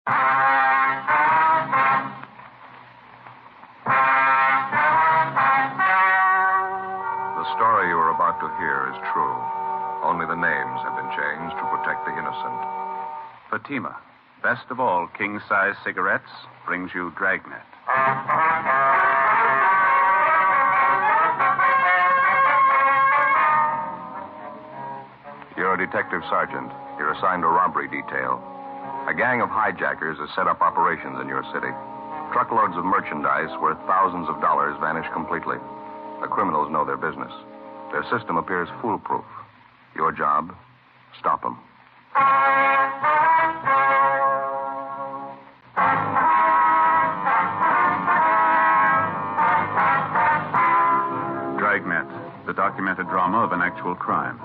The story you are about to hear is true. Only the names have been changed to protect the innocent. Fatima, best of all king-size cigarettes, brings you Dragnet. You're a detective sergeant. You're assigned a robbery detail. A gang of hijackers has set up operations in your city. Truckloads of merchandise worth thousands of dollars vanish completely. The criminals know their business. Their system appears foolproof. Your job, stop them. Dragnet, the documented drama of an actual crime.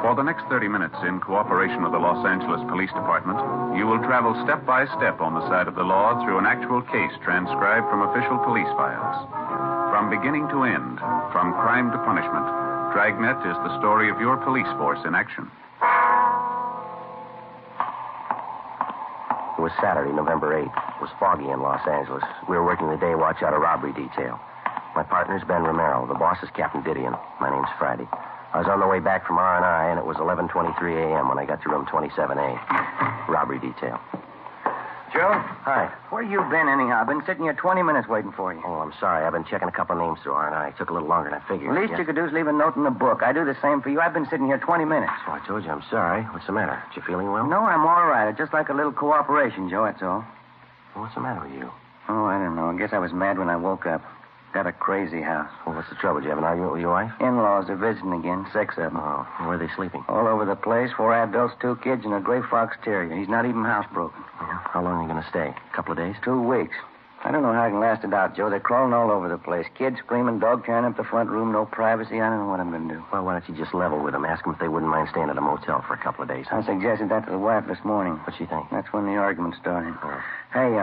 For the next 30 minutes, in cooperation with the Los Angeles Police Department, you will travel step by step on the side of the law through an actual case transcribed from official police files. From beginning to end, from crime to punishment, Dragnet is the story of your police force in action. It was Saturday, November 8th. It was foggy in Los Angeles. We were working the day watch out a robbery detail. My partner's Ben Romero. The boss is Captain Didion. My name's Friday. I was on the way back from R&I, and it was 11:23 a.m. when I got to room 27A. Robbery detail. Joe? Hi. Where you been, anyhow? I've been sitting here 20 minutes waiting for you. Oh, I'm sorry. I've been checking a couple of names through R&I. It took a little longer than I figured. The least you could do is leave a note in the book. I do the same for you. I've been sitting here 20 minutes. Oh, I told you I'm sorry. What's the matter? You feeling well? No, I'm all right. It's just like a little cooperation, Joe, that's all. Well, what's the matter with you? Oh, I don't know. I guess I was mad when I woke up. Got a crazy house. Well, what's the trouble? Did you have an argument with your wife? In-laws are visiting again. 6 of them. Oh, where are they sleeping? All over the place. 4 adults, 2 kids, and a gray fox terrier. He's not even housebroken. Yeah. How long are you going to stay? A couple of days? 2 weeks. I don't know how I can last it out, Joe. They're crawling all over the place. Kids screaming, dog tearing up the front room, no privacy. I don't know what I'm going to do. Well, why don't you just level with them? Ask them if they wouldn't mind staying at a motel for a couple of days. I suggested that to the wife this morning. What'd she think? That's when the argument started. Oh. Hey,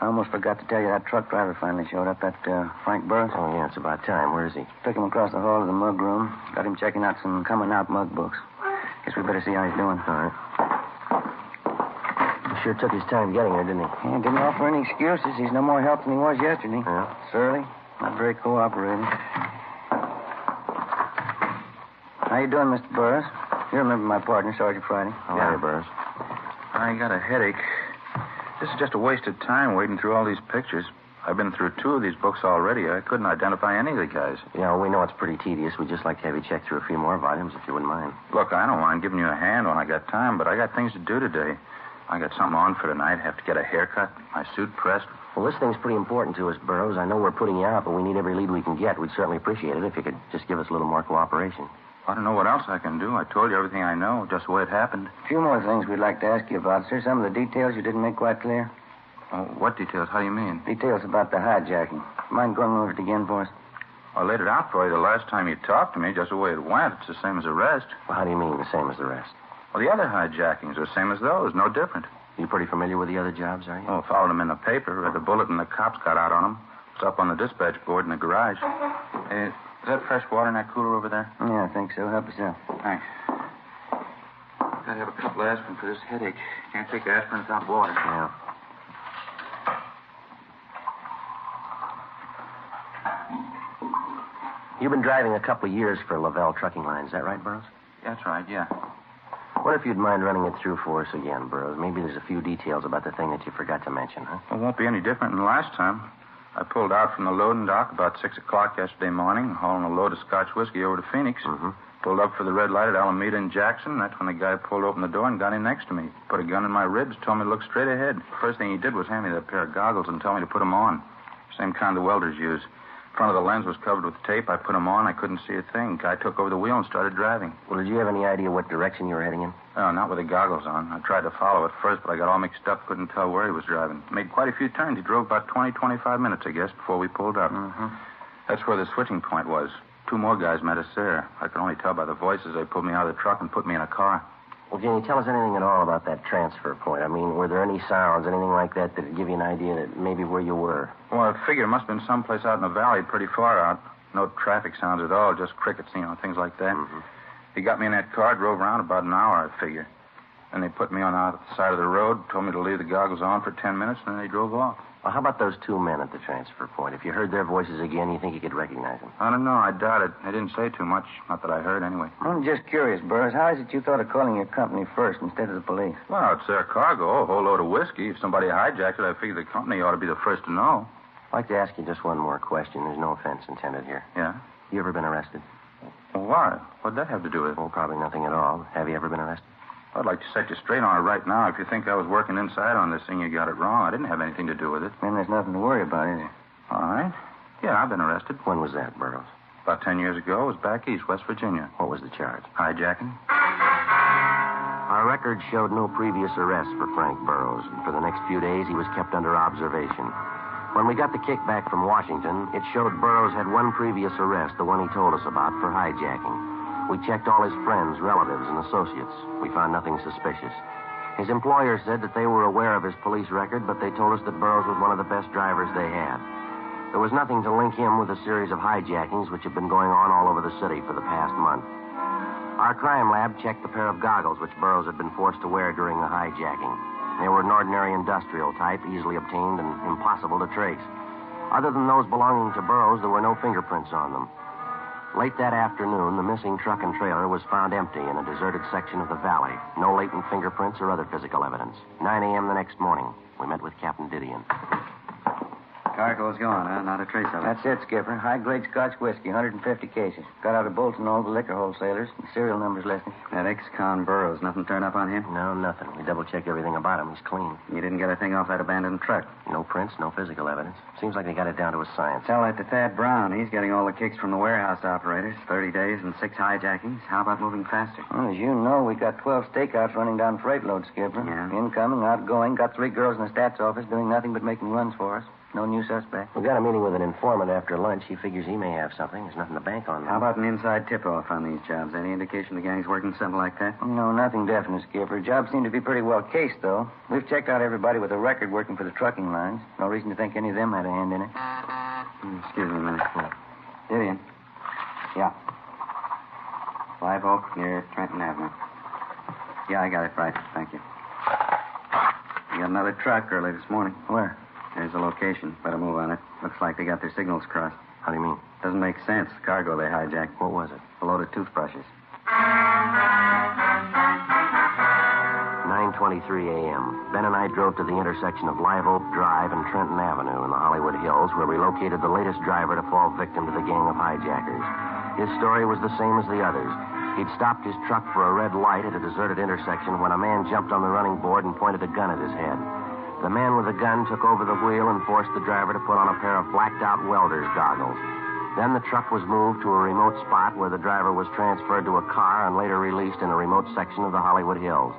I almost forgot to tell you that truck driver finally showed up, that Frank Burris. Oh, yeah, it's about time. Where is he? Took him across the hall to the mug room. Got him checking out some coming-out mug books. Guess we better see how he's doing. All right. He sure took his time getting here, didn't he? Yeah, didn't offer any excuses. He's no more help than he was yesterday. Yeah. Surly. Not very cooperating. How you doing, Mr. Burris? You remember my partner, Sergeant Friday. How are you, Burris? I got a headache. This is just a waste of time wading through all these pictures. I've been through 2 of these books already. I couldn't identify any of the guys. Yeah, well, we know it's pretty tedious. We'd just like to have you check through a few more volumes, if you wouldn't mind. Look, I don't mind giving you a hand when I got time, but I got things to do today. I got something on for tonight. Have to get a haircut, my suit pressed. Well, this thing's pretty important to us, Burroughs. I know we're putting you out, but we need every lead we can get. We'd certainly appreciate it if you could just give us a little more cooperation. I don't know what else I can do. I told you everything I know, just the way it happened. A few more things we'd like to ask you about, sir. Some of the details you didn't make quite clear. Oh, what details? How do you mean? Details about the hijacking. Mind going over it again for us? I laid it out for you the last time you talked to me, just the way it went. It's the same as the rest. Well, how do you mean the same as the rest? Well, the other hijackings are the same as those, no different. You pretty familiar with the other jobs, are you? Oh, followed them in the paper. Read the bulletin the cops got out on them. It's up on the dispatch board in the garage. Hey, is that fresh water in that cooler over there? Yeah, I think so. Help yourself. Thanks. Gotta have a couple of aspirin for this headache. Can't take aspirin without water. Yeah. You've been driving a couple of years for Lavelle Trucking Line. Is that right, Burroughs? That's right, yeah. What if you'd mind running it through for us again, Burroughs? Maybe there's a few details about the thing that you forgot to mention, huh? Well, it won't be any different than last time. I pulled out from the loading dock about 6 o'clock yesterday morning, hauling a load of Scotch whiskey over to Phoenix. Mm-hmm. Pulled up for the red light at Alameda and Jackson. That's when the guy pulled open the door and got in next to me. Put a gun in my ribs, told me to look straight ahead. First thing he did was hand me that pair of goggles and tell me to put them on. Same kind the welders use. Front of the lens was covered with tape. I put them on. I couldn't see a thing. Guy took over the wheel and started driving. Well, did you have any idea what direction you were heading in? No, not with the goggles on. I tried to follow at first, but I got all mixed up. Couldn't tell where he was driving. Made quite a few turns. He drove about 20, 25 minutes, I guess, before we pulled up. Mm-hmm. That's where the switching point was. 2 more guys met us there. I could only tell by the voices. They pulled me out of the truck and put me in a car. Well, can you tell us anything at all about that transfer point? I mean, were there any sounds, anything like that that'd give you an idea that maybe where you were? Well, I figure it must have been someplace out in the valley, pretty far out. No traffic sounds at all, just crickets, things like that. Mm-hmm. He got me in that car, drove around about an hour, I figure. And they put me on the side of the road, told me to leave the goggles on for 10 minutes, and then they drove off. Well, how about those two men at the transfer point? If you heard their voices again, you think you could recognize them? I don't know. I doubt it. They didn't say too much. Not that I heard, anyway. I'm just curious, Burroughs. How is it you thought of calling your company first instead of the police? Well, it's their cargo, a whole load of whiskey. If somebody hijacked it, I figured the company ought to be the first to know. I'd like to ask you just one more question. There's no offense intended here. Yeah? You ever been arrested? Well, why? What'd that have to do with it? Well, probably nothing at all. Have you ever been arrested? I'd like to set you straight on it right now. If you think I was working inside on this thing, you got it wrong. I didn't have anything to do with it. Then there's nothing to worry about, is there? All right. Yeah, I've been arrested. When was that, Burroughs? About 10 years ago. It was back east, West Virginia. What was the charge? Hijacking. Our record showed no previous arrests for Frank Burroughs. For the next few days, he was kept under observation. When we got the kickback from Washington, it showed Burroughs had one previous arrest, the one he told us about, for hijacking. We checked all his friends, relatives, and associates. We found nothing suspicious. His employer said that they were aware of his police record, but they told us that Burroughs was one of the best drivers they had. There was nothing to link him with a series of hijackings which had been going on all over the city for the past month. Our crime lab checked the pair of goggles which Burroughs had been forced to wear during the hijacking. They were an ordinary industrial type, easily obtained and impossible to trace. Other than those belonging to Burroughs, there were no fingerprints on them. Late that afternoon, the missing truck and trailer was found empty in a deserted section of the valley. No latent fingerprints or other physical evidence. 9 a.m. the next morning, we met with Captain Didion. Cargo's gone, huh? Not a trace of it. That's it, Skipper. High-grade Scotch whiskey, 150 cases. Got out of Bolton all the liquor wholesalers. The serial number's listed. That ex-con Burroughs, nothing turned up on him? No, nothing. We double-checked everything about him. He's clean. You didn't get a thing off that abandoned truck? No prints, no physical evidence. Seems like they got it down to a science. Tell that to Thad Brown. He's getting all the kicks from the warehouse operators. 30 days and 6 hijackings. How about moving faster? Well, as you know, we got 12 stakeouts running down freight loads, Skipper. Yeah. Incoming, outgoing. Got 3 girls in the stats office doing nothing but making runs for us. No new suspect. We got a meeting with an informant after lunch. He figures he may have something. There's nothing to bank on. How about an inside tip-off on these jobs? Any indication the gang's working something like that? No, nothing definite, Skipper. Jobs seem to be pretty well cased, though. We've checked out everybody with a record working for the trucking lines. No reason to think any of them had a hand in it. Excuse me a minute. Vivian. Yeah. Live Oak near Trenton Avenue. Yeah, I got it right. Thank you. We got another truck early this morning. Where? There's the location. Better move on it. Looks like they got their signals crossed. How do you mean? Doesn't make sense. The cargo they hijacked. What was it? A load of toothbrushes. 9:23 a.m. Ben and I drove to the intersection of Live Oak Drive and Trenton Avenue in the Hollywood Hills, where we located the latest driver to fall victim to the gang of hijackers. His story was the same as the others. He'd stopped his truck for a red light at a deserted intersection when a man jumped on the running board and pointed a gun at his head. The man with the gun took over the wheel and forced the driver to put on a pair of blacked-out welder's goggles. Then the truck was moved to a remote spot where the driver was transferred to a car and later released in a remote section of the Hollywood Hills.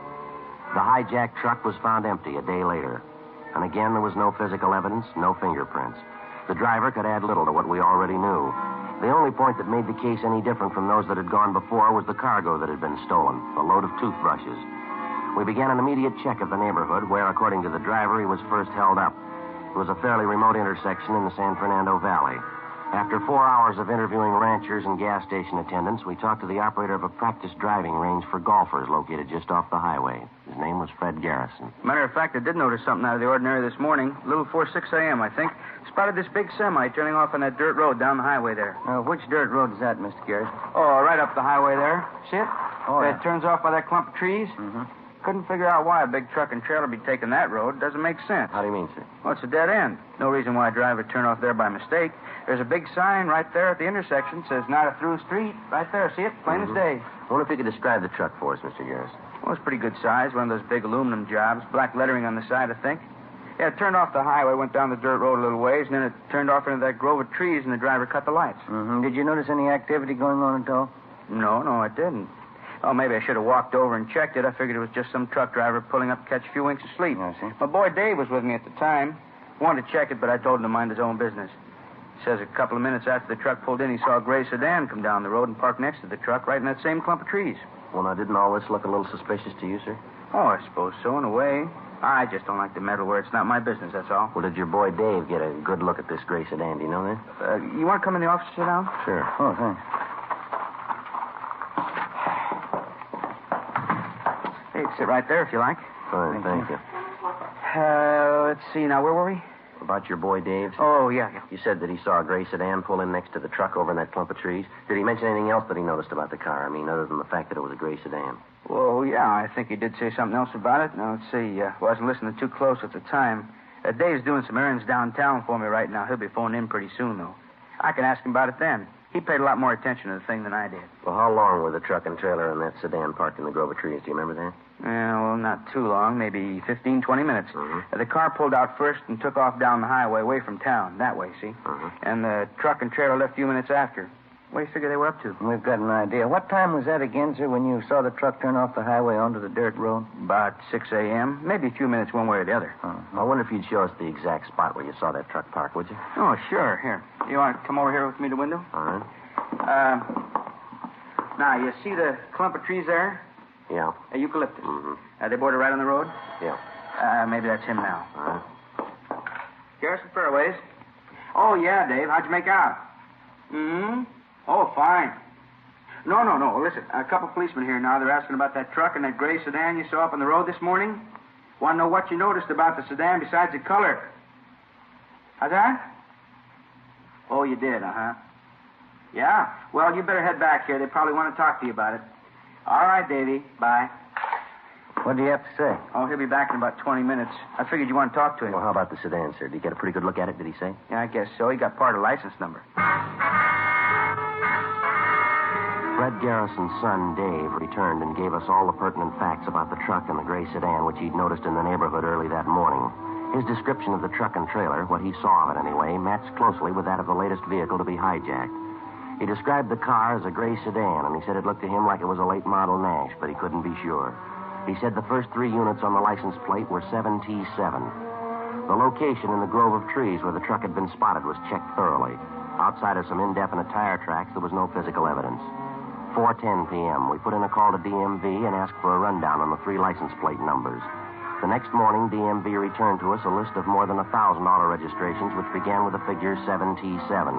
The hijacked truck was found empty a day later. And again, there was no physical evidence, no fingerprints. The driver could add little to what we already knew. The only point that made the case any different from those that had gone before was the cargo that had been stolen, a load of toothbrushes. We began an immediate check of the neighborhood where, according to the driver, he was first held up. It was a fairly remote intersection in the San Fernando Valley. After 4 hours of interviewing ranchers and gas station attendants, we talked to the operator of a practice driving range for golfers located just off the highway. His name was Fred Garrison. Matter of fact, I did notice something out of the ordinary this morning. A little before 6 a.m., I think. Spotted this big semi turning off on that dirt road down the highway there. Which dirt road is that, Mr. Garrison? Oh, right up the highway there. See it? Oh, yeah. It turns off by that clump of trees. Mm-hmm. Couldn't figure out why a big truck and trailer be taking that road. Doesn't make sense. How do you mean, sir? Well, it's a dead end. No reason why a driver would turn off there by mistake. There's a big sign right there at the intersection. Says not a through street. Right there. See it? Plain as day. I wonder if you could describe the truck for us, Mr. Garrison. Well, it's pretty good size. One of those big aluminum jobs. Black lettering on the side, I think. Yeah, it turned off the highway, went down the dirt road a little ways, and then it turned off into that grove of trees, and the driver cut the lights. Mm-hmm. Did you notice any activity going on at all? No, I didn't. Oh, maybe I should have walked over and checked it. I figured it was just some truck driver pulling up to catch a few winks of sleep. I see. My boy Dave was with me at the time. Wanted to check it, but I told him to mind his own business. He says a couple of minutes after the truck pulled in, he saw a gray sedan come down the road and park next to the truck right in that same clump of trees. Well, now, didn't all this look a little suspicious to you, sir? Oh, I suppose so, in a way. I just don't like to meddle where it's not my business, that's all. Well, did your boy Dave get a good look at this gray sedan? Do you know that? You want to come in the office and sit down? Sure. Oh, thanks. Hey, it's sit right there if you like. Fine, thank you. Let's see now. Where were we? About your boy Dave? Oh, yeah. You said that he saw a gray sedan pull in next to the truck over in that clump of trees. Did he mention anything else that he noticed about the car? I mean, other than the fact that it was a gray sedan. Well, yeah, I think he did say something else about it. Now, let's see. Wasn't listening too close at the time. Dave's doing some errands downtown for me right now. He'll be phoning in pretty soon, though. I can ask him about it then. He paid a lot more attention to the thing than I did. Well, how long were the truck and trailer and that sedan parked in the grove of trees? Do you remember that? Well, not too long. Maybe 15, 20 minutes. Mm-hmm. The car pulled out first and took off down the highway away from town. That way, see? Mm-hmm. And the truck and trailer left a few minutes after. What do you figure they were up to? We've got an idea. What time was that again, sir, when you saw the truck turn off the highway onto the dirt road? About 6 a.m. Maybe a few minutes one way or the other. I wonder if you'd show us the exact spot where you saw that truck park, would you? Oh, sure. Here. You want to come over here with me to the window? All right. Now, you see the clump of trees there? Yeah. Eucalyptus. Mm-hmm. They border right on the road? Yeah. Maybe that's him now. All right. Garrison Fairways. Oh, yeah, Dave. How'd you make out? Oh, fine. No. Listen, a couple policemen here now. They're asking about that truck and that gray sedan you saw up on the road this morning. Want to know what you noticed about the sedan besides the color. How's that? Oh, you did, uh-huh. Yeah? Well, you better head back here. They probably want to talk to you about it. All right, Davy. Bye. What do you have to say? Oh, he'll be back in about 20 minutes. I figured you want to talk to him. Well, how about the sedan, sir? Did you get a pretty good look at it, did he say? Yeah, I guess so. He got part of the license number. Fred Garrison's son, Dave, returned and gave us all the pertinent facts about the truck and the gray sedan which he'd noticed in the neighborhood early that morning. His description of the truck and trailer, what he saw of it anyway, matched closely with that of the latest vehicle to be hijacked. He described the car as a gray sedan, and he said it looked to him like it was a late model Nash, but he couldn't be sure. He said the first 3 units on the license plate were 7T7. The location in the grove of trees where the truck had been spotted was checked thoroughly. Outside of some indefinite tire tracks, there was no physical evidence. 4:10 p.m., we put in a call to DMV and asked for a rundown on the 3 license plate numbers. The next morning, DMV returned to us a list of more than 1,000 auto registrations, which began with the figure 7T7.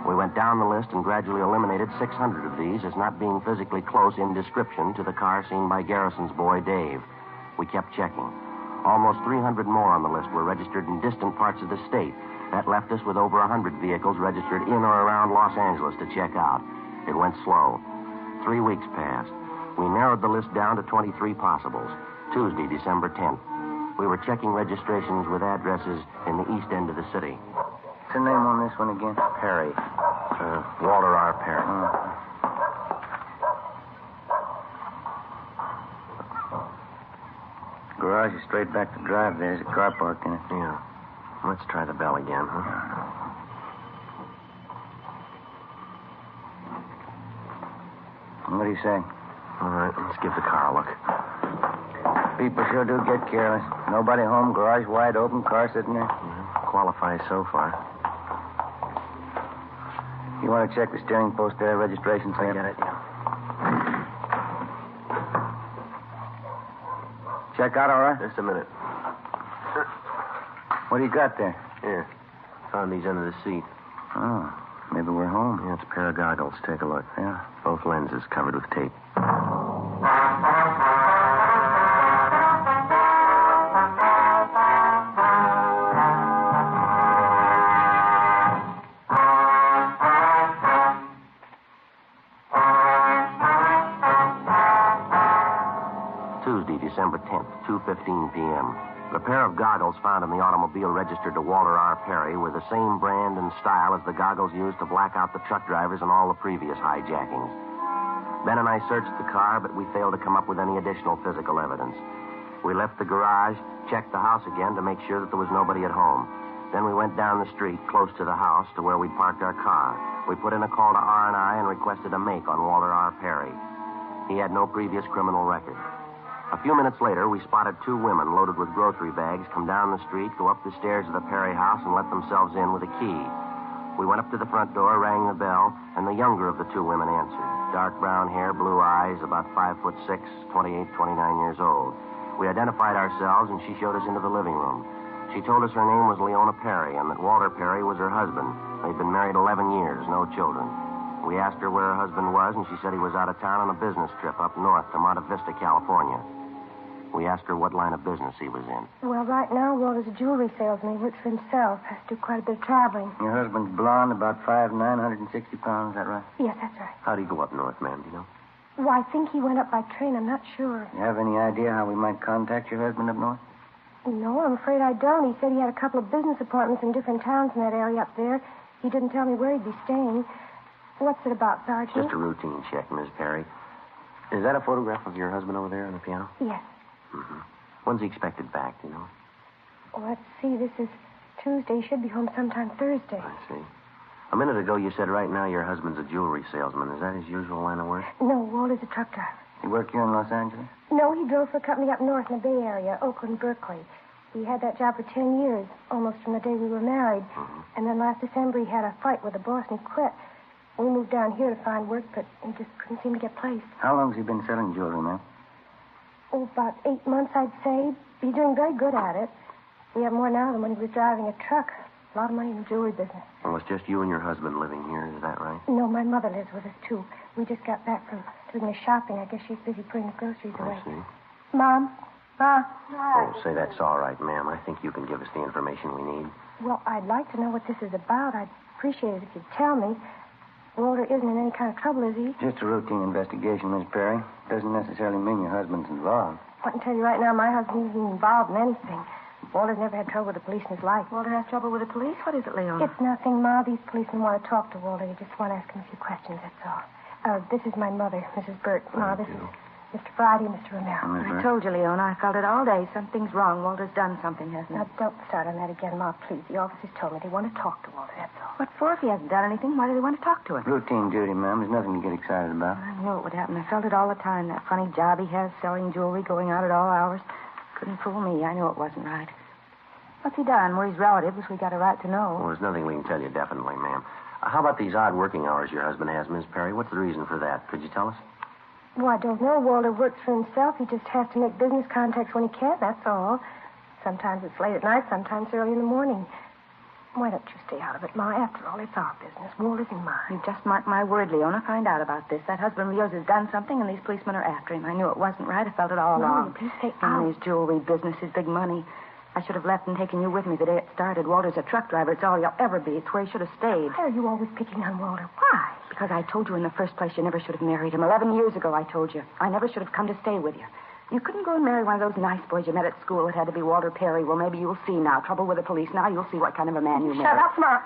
We went down the list and gradually eliminated 600 of these as not being physically close in description to the car seen by Garrison's boy, Dave. We kept checking. Almost 300 more on the list were registered in distant parts of the state. That left us with over 100 vehicles registered in or around Los Angeles to check out. It went slow. 3 weeks passed. We narrowed the list down to 23 possibles. Tuesday, December 10th. We were checking registrations with addresses in the east end of the city. What's the name on this one again? Perry. Walter R. Perry. Garage is straight back to drive. There's a car parked in it. Yeah. Let's try the bell again, huh? What do you say? All right, let's give the car a look. People sure do get careless. Nobody home, garage wide open, car sitting there. Qualifies so far. You want to check the steering post there, registration I slip? get it, yeah. Check out all right? Just a minute. What do you got there? Here. Found these under the seat. Oh, maybe we're home. Yeah, it's a pair of goggles. Take a look. Yeah. Both lenses covered with tape. Tuesday, December 10th, 2:15 p.m. The pair of goggles found in the automobile registered to Walter R. Perry were the same brand and style as the goggles used to black out the truck drivers in all the previous hijackings. Ben and I searched the car, but we failed to come up with any additional physical evidence. We left the garage, checked the house again to make sure that there was nobody at home. Then we went down the street close to the house to where we'd parked our car. We put in a call to R&I and requested a make on Walter R. Perry. He had no previous criminal record. A few minutes later, we spotted 2 women loaded with grocery bags come down the street, go up the stairs of the Perry house, and let themselves in with a key. We went up to the front door, rang the bell, and the younger of the 2 women answered. Dark brown hair, blue eyes, about 5'6", 28, 29 years old. We identified ourselves, and she showed us into the living room. She told us her name was Leona Perry and that Walter Perry was her husband. They'd been married 11 years, no children. We asked her where her husband was, and she said he was out of town on a business trip up north to Monte Vista, California. We asked her what line of business he was in. Well, right now, Walter's a jewelry salesman. He works for himself. Has to do quite a bit of traveling. Your husband's blonde, about 5'9", 160 pounds, is that right? Yes, that's right. How'd he go up north, ma'am, do you know? Well, I think he went up by train. I'm not sure. You have any idea how we might contact your husband up north? No, I'm afraid I don't. He said he had a couple of business appointments in different towns in that area up there. He didn't tell me where he'd be staying. What's it about, Sergeant? Just a routine check, Miss Perry. Is that a photograph of your husband over there on the piano? Yes. Mm-hmm. When's he expected back, do you know? Well, let's see. This is Tuesday. He should be home sometime Thursday. I see. A minute ago, you said right now your husband's a jewelry salesman. Is that his usual line of work? No, Walter's a truck driver. He work here in Los Angeles? No, he drove for a company up north in the Bay Area, Oakland, Berkeley. He had that job for 10 years, almost from the day we were married. Mm-hmm. And then last December, he had a fight with the boss and he quit. We moved down here to find work, but he just couldn't seem to get placed. How long has he been selling jewelry, ma'am? Oh, about 8 months, I'd say. He's doing very good at it. We have more now than when he was driving a truck. A lot of money in the jewelry business. Well, it's just you and your husband living here, is that right? No, my mother lives with us, too. We just got back from doing the shopping. I guess she's busy putting the groceries away. I see. Mom? Mom? Oh, say that's all right, ma'am. I think you can give us the information we need. Well, I'd like to know what this is about. I'd appreciate it if you'd tell me. Walter isn't in any kind of trouble, is he? Just a routine investigation, Miss Perry. Doesn't necessarily mean your husband's involved. I can tell you right now, my husband isn't involved in anything. Walter's never had trouble with the police in his life. Walter has trouble with the police? What is it, Leona? It's nothing, Ma. These policemen want to talk to Walter. You just want to ask him a few questions, that's all. This is my mother, Mrs. Burt. Ma, this is Mr. Friday, Mr. Romero. I told you, Leona. I felt it all day. Something's wrong. Walter's done something, hasn't he? Now, don't start on that again, Ma, please. The officers told me they want to talk to Walter, that's all. What for? If he hasn't done anything, why do they want to talk to him? Routine duty, ma'am. There's nothing to get excited about. I knew it would happen. I felt it all the time. That funny job he has, selling jewelry, going out at all hours. Couldn't fool me. I knew it wasn't right. What's he done? We're his relatives. We got a right to know. Well, there's nothing we can tell you definitely, ma'am. How about these odd working hours your husband has, Miss Perry? What's the reason for that? Could you tell us? Well, I don't know. Walter works for himself. He just has to make business contacts when he can, that's all. Sometimes it's late at night, sometimes early in the morning. Why don't you stay out of it, Ma? After all, it's our business. Walter's in mine. You just mark my word, Leona. Find out about this. That husband of yours has done something, and these policemen are after him. I knew it wasn't right. I felt it all along. Please stay And out. his jewelry business is big money. I should have left and taken you with me the day it started. Walter's a truck driver. It's all you'll ever be. It's where he should have stayed. Why are you always picking on Walter? Why? Because I told you in the first place you never should have married him. 11 years ago, I told you. I never should have come to stay with you. You couldn't go and marry one of those nice boys you met at school. It had to be Walter Perry. Well, maybe you'll see now. Trouble with the police. Now you'll see what kind of a man you married. Shut up, Ma.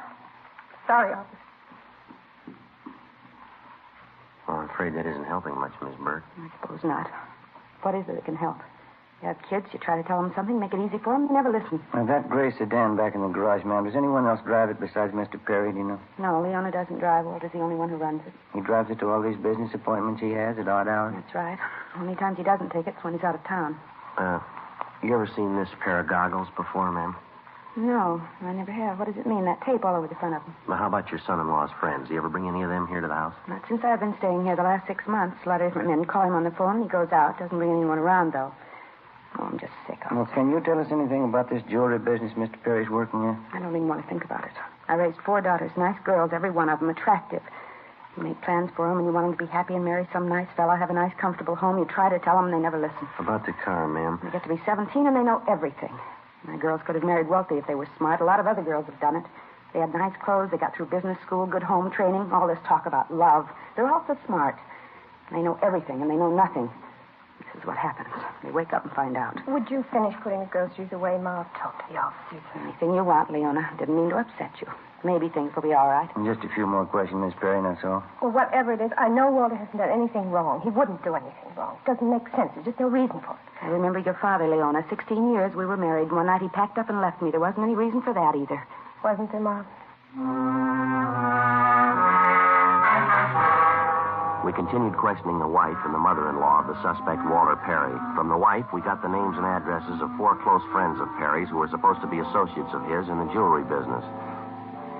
Sorry, officer. Well, I'm afraid that isn't helping much, Miss Burt. I suppose not. What is it that can help? You have kids, you try to tell them something, make it easy for them, they never listen. Now, that gray sedan back in the garage, ma'am, does anyone else drive it besides Mr. Perry, do you know? No, Leona doesn't drive. Walter's the only one who runs it. He drives it to all these business appointments he has at odd hours? That's right. Only times he doesn't take it's when he's out of town. You ever seen this pair of goggles before, ma'am? No, I never have. What does it mean, that tape all over the front of them? Well, how about your son-in-law's friends? Do you ever bring any of them here to the house? Not since I've been staying here the last 6 months. A lot of different men call him on the phone. He goes out. Doesn't bring anyone around, though. Oh, I'm just sick of it. Well, can you tell us anything about this jewelry business Mr. Perry's working in? I don't even want to think about it. I raised 4 daughters, nice girls, every one of them, attractive. You make plans for them, and you want them to be happy and marry some nice fella, have a nice, comfortable home. You try to tell them, and they never listen. About the car, ma'am. They get to be 17, and they know everything. My girls could have married wealthy if they were smart. A lot of other girls have done it. They had nice clothes, they got through business school, good home training, all this talk about love. They're all so smart. They know everything, and they know nothing. This is what happens. They wake up and find out. Would you finish putting the groceries away, Ma? I'll talk to the officers. Anything you want, Leona. Didn't mean to upset you. Maybe things will be all right. And just a few more questions, Miss Perry, that's all. Well, whatever it is, I know Walter hasn't done anything wrong. He wouldn't do anything wrong. It doesn't make sense. There's just no reason for it. I remember your father, Leona. 16 years we were married. One night he packed up and left me. There wasn't any reason for that either. Wasn't there, Ma? We continued questioning the wife and the mother-in-law of the suspect, Walter Perry. From the wife, we got the names and addresses of 4 close friends of Perry's who were supposed to be associates of his in the jewelry business.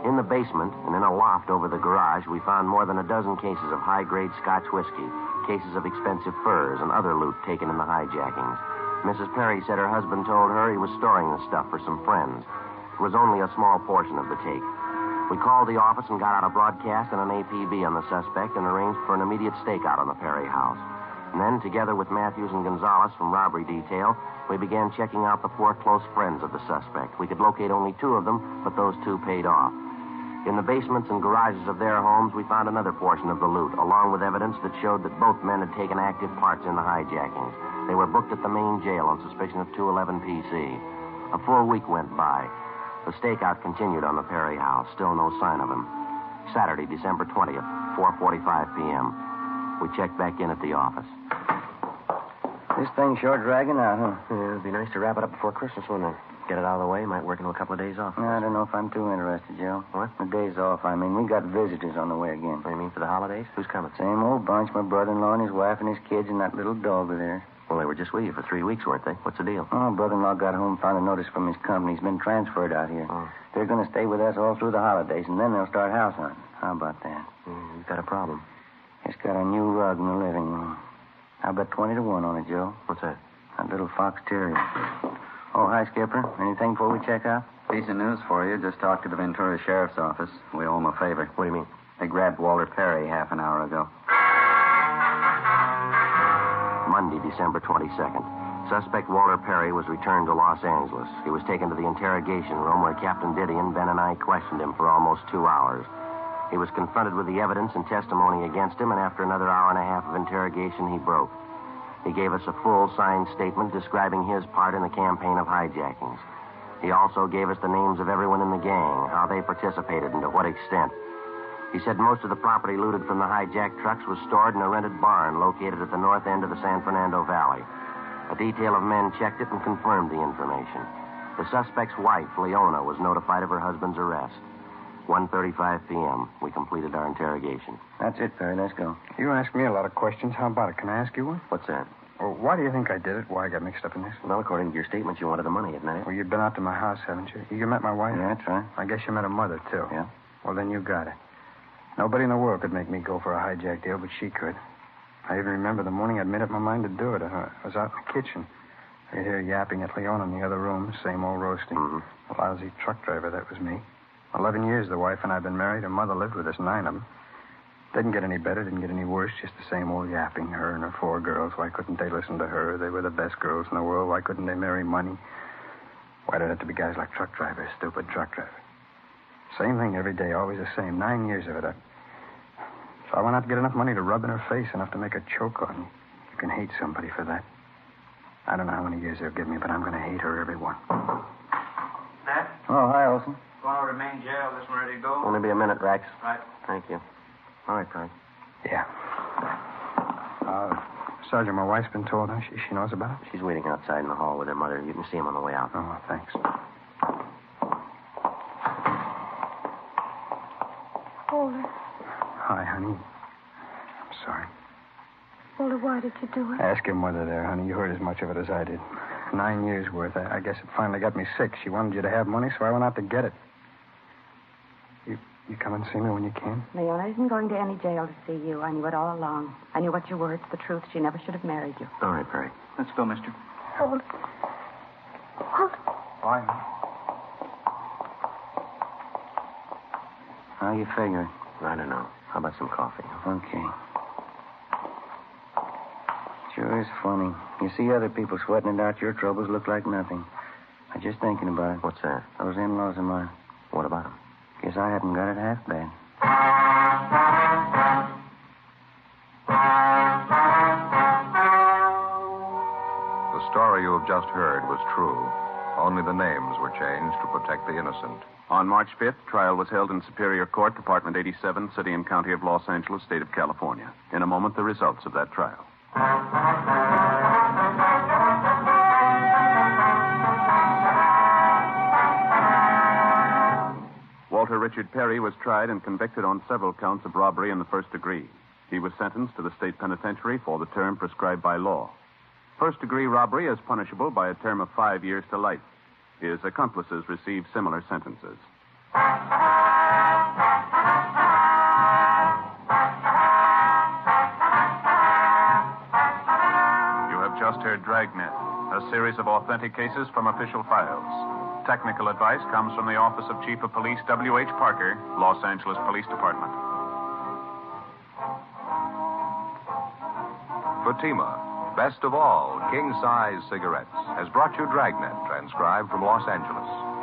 In the basement and in a loft over the garage, we found more than a dozen cases of high-grade Scotch whiskey, cases of expensive furs, and other loot taken in the hijackings. Mrs. Perry said her husband told her he was storing the stuff for some friends. It was only a small portion of the take. We called the office and got out a broadcast and an APB on the suspect and arranged for an immediate stakeout on the Perry house. And then, together with Matthews and Gonzalez from robbery detail, we began checking out the 4 close friends of the suspect. We could locate only 2 of them, but those 2 paid off. In the basements and garages of their homes, we found another portion of the loot, along with evidence that showed that both men had taken active parts in the hijackings. They were booked at the main jail on suspicion of 211 PC. A full week went by. The stakeout continued on the Perry house. Still no sign of him. Saturday, December 20th, 4:45 p.m. We checked back in at the office. This thing's sure dragging out, huh? Yeah, it'd be nice to wrap it up before Christmas, wouldn't it? Get it out of the way. Might work into a couple of days off. I don't know if I'm too interested, Joe. What? The days off, I mean. We got visitors on the way again. What do you mean, for the holidays? Who's coming? Same old bunch. My brother-in-law and his wife and his kids and that little dog of theirs. Well, they were just with you for 3 weeks, weren't they? What's the deal? Oh, brother-in-law got home, found a notice from his company. He's been transferred out here. Oh. They're going to stay with us all through the holidays, and then they'll start house hunting. How about that? You've got a problem. It's got a new rug in the living room. I'll bet 20 to 1 on it, Joe. What's that? That little fox terrier. Oh, hi, Skipper. Anything before we check out? Piece of news for you. Just talked to the Ventura Sheriff's Office. We owe them a favor. What do you mean? They grabbed Walter Perry half an hour ago. Monday, December 22nd. Suspect Walter Perry was returned to Los Angeles. He was taken to the interrogation room where Captain Didion, Ben, and I questioned him for almost 2 hours. He was confronted with the evidence and testimony against him, and after another hour and a half of interrogation, he broke. He gave us a full signed statement describing his part in the campaign of hijackings. He also gave us the names of everyone in the gang, how they participated, and to what extent. He said most of the property looted from the hijacked trucks was stored in a rented barn located at the north end of the San Fernando Valley. A detail of men checked it and confirmed the information. The suspect's wife, Leona, was notified of her husband's arrest. 1:35 p.m. We completed our interrogation. That's it, Perry. Let's go. You asked me a lot of questions. How about it? Can I ask you one? What's that? Well, why do you think I did it? Why I got mixed up in this? Well, according to your statement, you wanted the money, isn't that it? Well, you've been out to my house, haven't you? You met my wife? Yeah, that's right. I guess you met her mother, too. Yeah. Well, then you got it. Nobody in the world could make me go for a hijack deal, but she could. I even remember the morning I'd made up my mind to do it. I was out in the kitchen. I could hear yapping at Leona in the other room, same old roasting. Mm-hmm. A lousy truck driver, that was me. 11 years the wife and I had been married. Her mother lived with us, 9 of them. Didn't get any better, didn't get any worse, just the same old yapping, her and her 4 girls. Why couldn't they listen to her? They were the best girls in the world. Why couldn't they marry money? Why did it have to be guys like truck drivers, stupid truck drivers? Same thing every day, always the same. 9 years of it. So I went out to get enough money to rub in her face, enough to make her choke on you. You can hate somebody for that. I don't know how many years they'll give me, but I'm going to hate her, every one. Dad? Oh, hi, Olson. Going over to main jail. This one ready to go? Only be a minute, Rex. Right. Thank you. All right, Perry. Yeah. Sergeant, my wife's been told, huh? She knows about it? She's waiting outside in the hall with her mother. You can see him on the way out. Oh, thanks. Walter. Hi, honey. I'm sorry. Walter, why did you do it? Ask your mother there, honey. You heard as much of it as I did. 9 years worth. I guess it finally got me sick. She wanted you to have money, so I went out to get it. You come and see me when you can? Leona isn't going to any jail to see you. I knew it all along. I knew what your words, the truth. She never should have married you. All right, Perry. Let's go, mister. Walter. Walter. Why? How you figuring? I don't know. How about some coffee? Okay. Sure is funny. You see other people sweating it out, your troubles look like nothing. I'm just thinking about it. What's that? Those in-laws of mine. What about him? Guess I haven't got it half bad. The story you have just heard was true. Only the names were changed to protect the innocent. On March 5th, trial was held in Superior Court, Department 87, City and County of Los Angeles, State of California. In a moment, the results of that trial. Walter Richard Perry was tried and convicted on several counts of robbery in the first degree. He was sentenced to the state penitentiary for the term prescribed by law. First-degree robbery is punishable by a term of 5 years to life. His accomplices received similar sentences. You have just heard Dragnet, a series of authentic cases from official files. Technical advice comes from the Office of Chief of Police W.H. Parker, Los Angeles Police Department. Fatima, best of all king-size cigarettes, has brought you Dragnet, transcribed from Los Angeles.